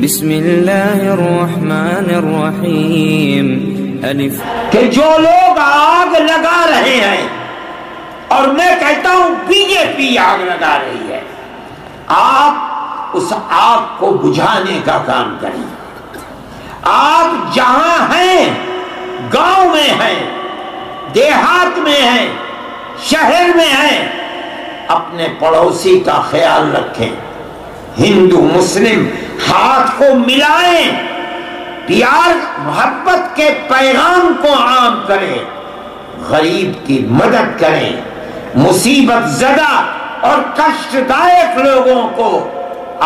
بسم اللہ الرحمن الرحیم الف کہ جو لوگ آگ لگا رہے ہیں، اور میں کہتا ہوں بی جے پی آگ لگا رہی ہے، آپ اس آگ کو بجھانے کا کام کریں۔ آپ جہاں ہیں، گاؤں میں ہیں، دیہات میں ہیں، شہر میں ہیں، اپنے پڑوسی کا خیال رکھیں، ہندو مسلم ہاتھ کو ملائیں، پیار محبت کے پیغام کو عام کریں، غریب کی مدد کریں، مصیبت زدہ اور کشٹ دائق لوگوں کو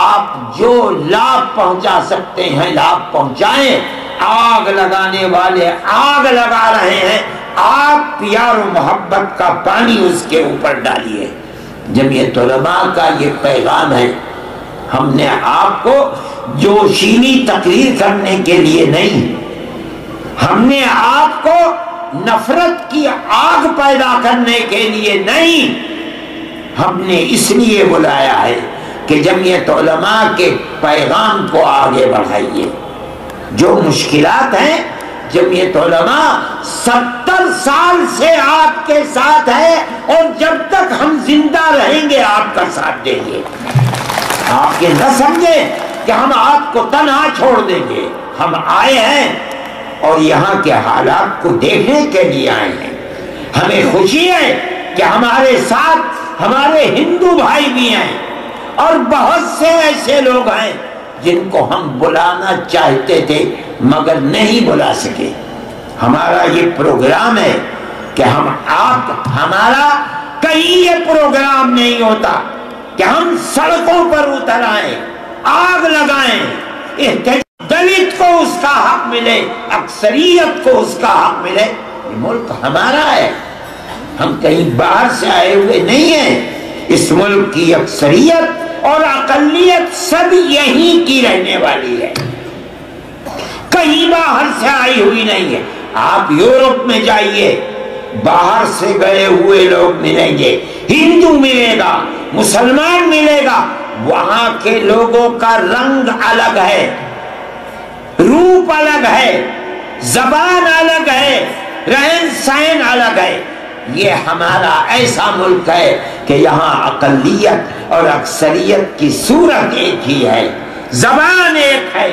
آپ جو لابھ پہنچا سکتے ہیں لابھ پہنچائیں۔ آگ لگانے والے آگ لگا رہے ہیں، آپ پیار و محبت کا پانی اس کے اوپر ڈالیے۔ جمعیت علماء کا یہ پیغام ہے۔ ہم نے آپ کو جوشیلی تقریر کرنے کے لیے نہیں، ہم نے آپ کو نفرت کی آگ پیدا کرنے کے لیے نہیں، ہم نے اس لیے بلایا ہے کہ جمعیت علماء کے پیغام کو آگے بڑھائیے۔ جو مشکلات ہیں، جمعیت علماء 70 سال سے آپ کے ساتھ ہے، اور جب تک ہم زندہ رہیں گے آپ کا ساتھ دیں گے۔ آپ یہ نہ سمجھیں کہ ہم آپ کو تنہا چھوڑ دیں گے۔ ہم آئے ہیں اور یہاں کے حالات کو دیکھنے کے لیے آئے ہیں۔ ہمیں خوشی ہے کہ ہمارے ساتھ ہمارے ہندو بھائی بھی ہیں، اور بہت سے ایسے لوگ ہیں جن کو ہم بلانا چاہتے تھے مگر نہیں بلا سکے۔ ہمارا یہ پروگرام ہے کہ ہمارا کہیں یہ پروگرام نہیں ہوتا کہ ہم سڑکوں پر اتر آئیں، آگ لگائیں، دلت کو اس کا حق ملے، اکثریت کو اس کا حق ملے۔ یہ ملک ہمارا ہے، ہم کہیں باہر سے آئے ہوئے نہیں ہیں۔ اس ملک کی اکثریت اور اقلیت سب یہیں کی رہنے والی ہے، کہیں باہر سے آئی ہوئی نہیں ہے۔ آپ یورپ میں جائیے، باہر سے گئے ہوئے لوگ ملیں گے، ہندو ملے گا، مسلمان ملے گا، وہاں کے لوگوں کا رنگ الگ ہے، روپ الگ ہے، زبان الگ ہے، رہن سہن الگ ہے۔ یہ ہمارا ایسا ملک ہے کہ یہاں اقلیت اور اکثریت کی صورت ایک ہی ہے، زبان ایک ہے،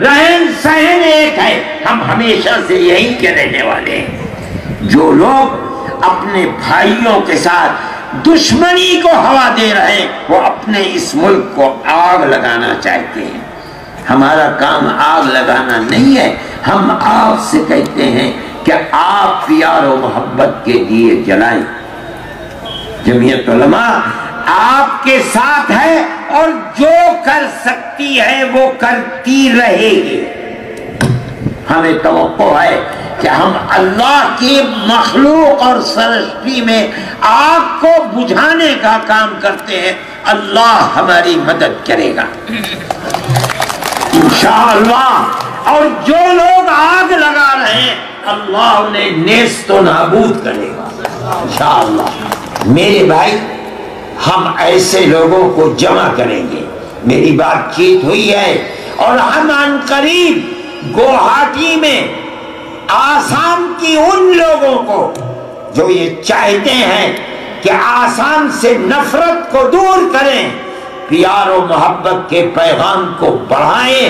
رہن سہن ایک ہے۔ ہم ہمیشہ سے یہی کے رہنے والے ہیں۔ جو لوگ اپنے بھائیوں کے ساتھ دشمنی کو ہوا دے رہے ہیں، وہ اپنے اس ملک کو آگ لگانا چاہتے ہیں۔ ہمارا کام آگ لگانا نہیں ہے، ہم آپ سے کہتے ہیں کہ آپ پیار و محبت کے دیے جلائیں۔ جمعیت علماء آپ کے ساتھ ہے، اور جو کر سکتی ہے وہ کرتی رہے گی۔ ہمیں توقع ہے کہ ہم اللہ کی مخلوق اور سرشٹی میں آگ کو بجھانے کا کام کرتے ہیں، اللہ ہماری مدد کرے گا انشاءاللہ۔ اور جو لوگ آگ لگا رہے ہیں، اللہ انہیں نیست و نابود کرے گا انشاءاللہ۔ میرے بھائی، ہم ایسے لوگوں کو جمع کریں گے۔ میری بات چیت ہوئی ہے، اور ہم ان قریب گوہاٹی میں آسام کی ان لوگوں کو جو یہ چاہتے ہیں کہ آسام سے نفرت کو دور کریں، پیار و محبت کے پیغام کو بڑھائیں،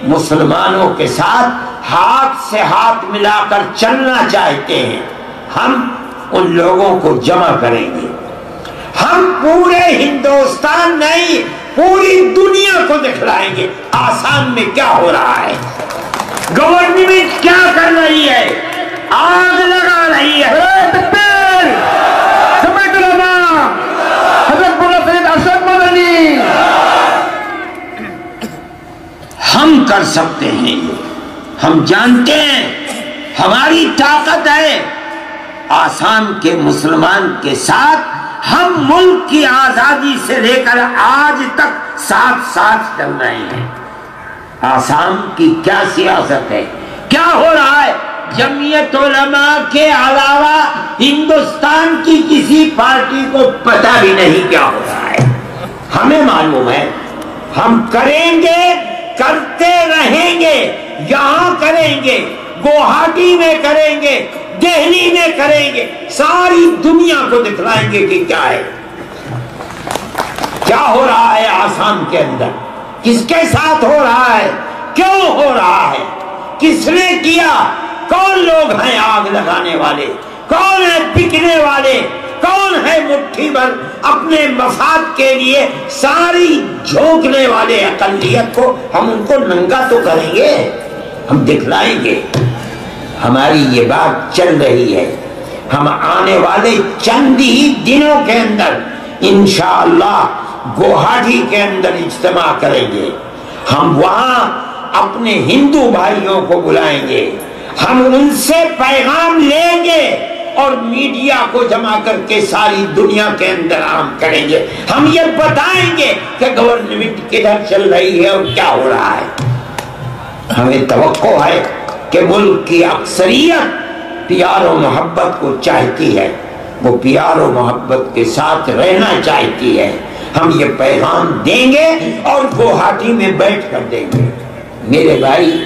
مسلمانوں کے ساتھ ہاتھ سے ہاتھ ملا کر چلنا چاہتے ہیں، ہم ان لوگوں کو جمع کریں گے۔ ہم پورے ہندوستان نہیں، پوری دنیا کو دکھلائیں گے آسام میں کیا ہو رہا ہے، گورنمنٹ کیا کر رہی ہے، آگ لگا رہی ہے۔ ہم کر سکتے ہیں، یہ ہم جانتے ہیں، ہماری طاقت ہے۔ آسام کے مسلمان کے ساتھ ہم ملک کی آزادی سے لے کر آج تک ساتھ چل رہے ہیں۔ آسام کی کیا سیاست ہے، کیا ہو رہا ہے، جمعیت علماء کے علاوہ ہندوستان کی کسی پارٹی کو پتہ بھی نہیں کیا ہو رہا ہے۔ ہمیں معلوم ہے، ہم کریں گے، کرتے رہیں گے، یہاں کریں گے، گوہاٹی میں کریں گے، دہلی میں کریں گے، ساری دنیا کو دکھلائیں گے کہ کیا ہے، کیا ہو رہا ہے آسام کے اندر، کس کے ساتھ ہو رہا ہے، کیوں ہو رہا ہے، کس نے کیا، کون لوگ ہیں آگ لگانے والے، کون ہے بکنے والے، کون ہے مٹھی بھر اپنے مفاد کے لیے ساری جھونکنے والے اقلیت کو، ہم ان کو ننگا تو کریں گے، ہم دکھلائیں گے۔ ہماری یہ بات چل رہی ہے، ہم آنے والے چند ہی دنوں کے اندر انشاءاللہ گوہاٹی کے اندر اجتماع کریں گے، ہم وہاں اپنے ہندو بھائیوں کو بلائیں گے، ہم ان سے پیغام لیں گے اور میڈیا کو جمع کر کے ساری دنیا کے اندر عام کریں گے، ہم یہ بتائیں گے کہ گورنمنٹ کدھر چل رہی ہے اور کیا ہو رہا ہے۔ ہمیں توقع ہے کہ ملک کی اکثریت پیار و محبت کو چاہتی ہے، وہ پیار و محبت کے ساتھ رہنا چاہتی ہے، ہم یہ پیغام دیں گے اور گوہاٹی میں بیٹھ کر دیں گے۔ میرے بھائی،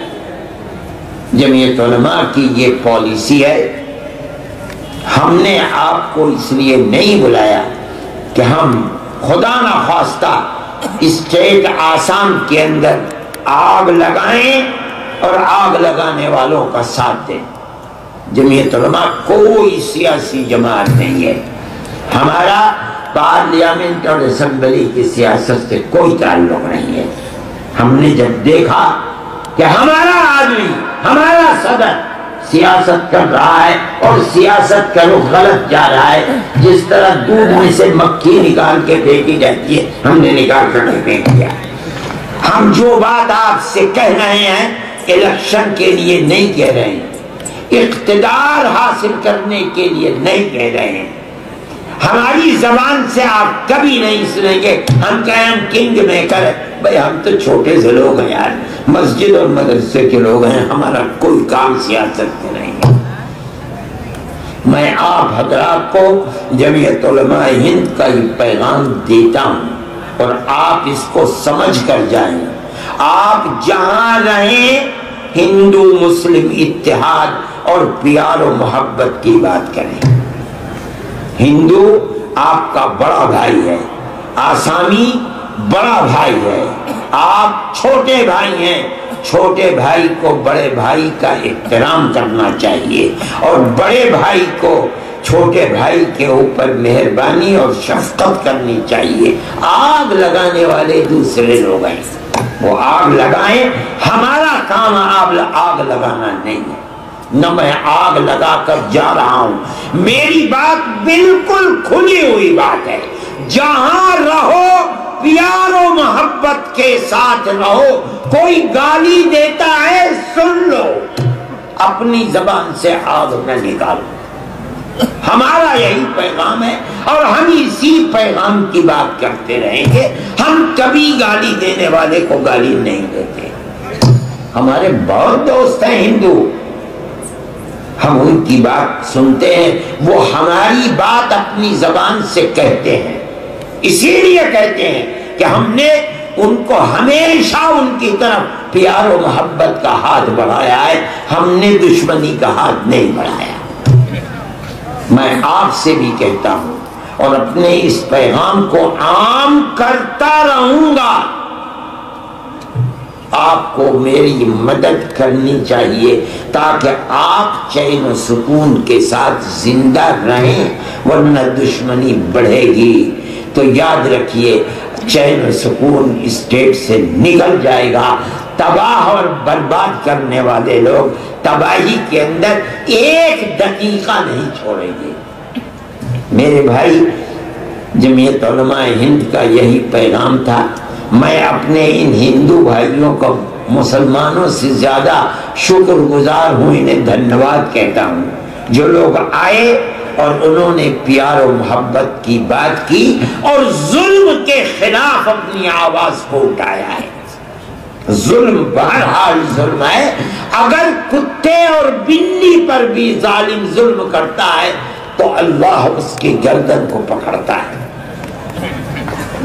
جمعیت علماء کی یہ پالیسی ہے، ہم نے آپ کو اس لیے نہیں بلایا کہ ہم خدا نخواستہ اسٹیٹ آسام کے اندر آگ لگائیں اور آگ لگانے والوں کا ساتھ دیں۔ جمعیت علماء کوئی سیاسی جماعت نہیں ہے، ہمارا پارلیمنٹ اور اسمبلی کی سیاست سے کوئی تعلق نہیں ہے۔ ہم نے جب دیکھا کہ ہمارا آدمی، ہمارا صدر سیاست کر رہا ہے اور سیاست کا رخ غلط جا رہا ہے، جس طرح دودھ میں سے مکھی نکال کے پھینکی جاتی ہے، ہم نے نکال کر کے پھینک دیا۔ ہم جو بات آپ سے کہہ رہے ہیں الیکشن کے لیے نہیں کہہ رہے ہیں، اقتدار حاصل کرنے کے لیے نہیں کہہ رہے ہیں۔ ہماری زبان سے آپ کبھی نہیں سنیں گے ہم کہیں ہم کنگ میکر ہیں۔ بھئی ہم تو چھوٹے سے لوگ ہیں یار، مسجد اور مدرسے کے لوگ ہیں، ہمارا کوئی کام سیاست میں نہیں ہے۔ میں آپ حضرات کو جمعیت علماء ہند کا یہ پیغام دیتا ہوں اور آپ اس کو سمجھ کر جائیں۔ آپ جہاں رہیں ہندو مسلم اتحاد اور پیار و محبت کی بات کریں۔ ہندو آپ کا بڑا بھائی ہے، آسامی بڑا بھائی ہے، آپ چھوٹے بھائی ہیں، چھوٹے بھائی کو بڑے بھائی کا احترام کرنا چاہیے اور بڑے بھائی کو چھوٹے بھائی کے اوپر مہربانی اور شفقت کرنی چاہیے۔ آگ لگانے والے دوسرے لوگ ہیں، وہ آگ لگائیں، ہمارا کام آگ لگانا نہیں ہے، نہ میں آگ لگا کر جا رہا ہوں۔ میری بات بالکل کھلی ہوئی بات ہے، جہاں رہو پیار و محبت کے ساتھ رہو، کوئی گالی دیتا ہے سن لو، اپنی زبان سے آگ نہ نکالو۔ ہمارا یہی پیغام ہے اور ہم اسی پیغام کی بات کرتے رہیں گے۔ ہم کبھی گالی دینے والے کو گالی نہیں دیتے، ہمارے بہت دوست ہیں ہندو، ہم ان کی بات سنتے ہیں، وہ ہماری بات اپنی زبان سے کہتے ہیں، اسی لیے کہتے ہیں کہ ہم نے ان کو ہمیشہ ان کی طرف پیار و محبت کا ہاتھ بڑھایا ہے، ہم نے دشمنی کا ہاتھ نہیں بڑھایا۔ میں آپ سے بھی کہتا ہوں اور اپنے اس پیغام کو عام کرتا رہوں گا، آپ کو میری مدد کرنی چاہیے تاکہ آپ چین و سکون کے ساتھ زندہ رہیں، ورنہ دشمنی بڑھے گی تو یاد رکھیے چین و سکون اسٹیٹ سے نکل جائے گا۔ تباہ اور برباد کرنے والے لوگ تباہی کے اندر ایک دقیقہ نہیں چھوڑیں گے۔ میرے بھائی، جمعیت علماء ہند کا یہی پیغام تھا۔ میں اپنے ان ہندو بھائیوں کو مسلمانوں سے زیادہ شکر گزار ہوں، انہیں دھنیواد کہتا ہوں، جو لوگ آئے اور انہوں نے پیار و محبت کی بات کی اور ظلم کے خلاف اپنی آواز کو اٹھایا ہے۔ ظلم بہرحال ظلم ہے، اگر کتے اور بلی پر بھی ظالم ظلم کرتا ہے تو اللہ اس کی گردن کو پکڑتا ہے۔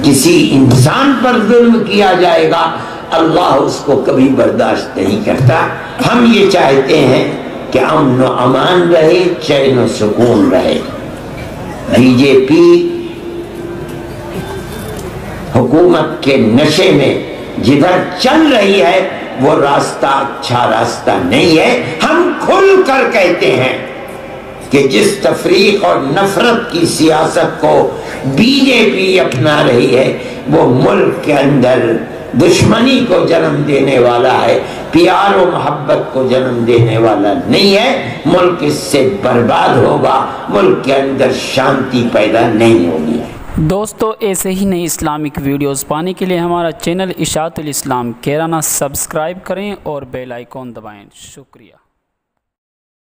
کسی انسان پر ظلم کیا جائے گا اللہ اس کو کبھی برداشت نہیں کرتا۔ ہم یہ چاہتے ہیں کہ امن و امان رہے، چین و سکون رہے۔ بی جے پی حکومت کے نشے میں جدھر چل رہی ہے وہ راستہ اچھا راستہ نہیں ہے۔ ہم کھل کر کہتے ہیں کہ جس تفریق اور نفرت کی سیاست کو بی جے پی اپنا رہی ہے وہ ملک کے اندر دشمنی کو جنم دینے والا ہے، پیار و محبت کو جنم دینے والا نہیں ہے۔ ملک اس سے برباد ہوگا، ملک کے اندر شانتی پیدا نہیں ہوگی۔ دوستو ایسے ہی نئی اسلامک ویڈیوز پانے کے لیے ہمارا چینل اشاعت الاسلام کیرانہ سبسکرائب کریں اور بیل آئیکن دبائیں۔ شکریہ۔